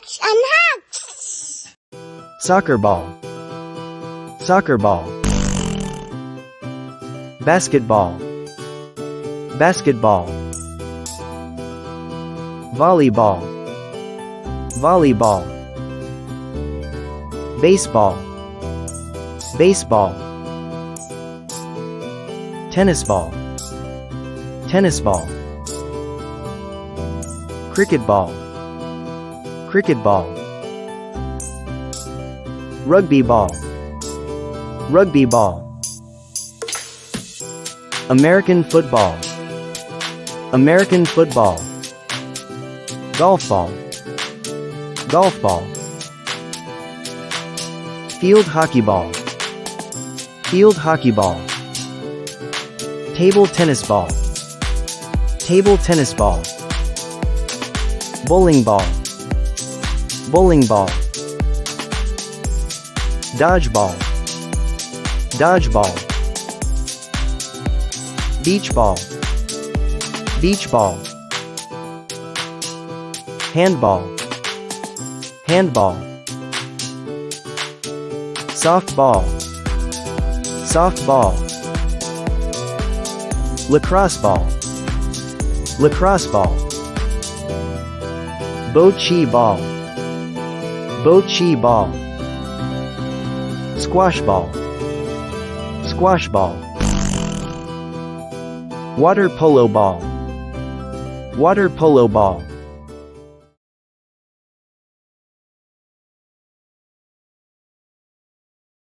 hugs and hugs. Soccer ball. Soccer ball. Basketball. Basketball. Volleyball. Volleyball. Baseball. Baseball. Tennis ball. Tennis ball. Cricket ball. Cricket ball. Rugby ball. Rugby ball. American football. American football. Golf ball. Golf ball. Field hockey ball. Field hockey ball. Table tennis ball. Table tennis ball. Bowling ball. Bowling ball. Dodgeball. Dodgeball. Beach ball. Beach ball. Handball. Handball. Softball. Softball. Lacrosse ball. Lacrosse ball. Bocce ball. Bocce ball. Squash ball. Squash ball. Water polo ball. Water polo ball.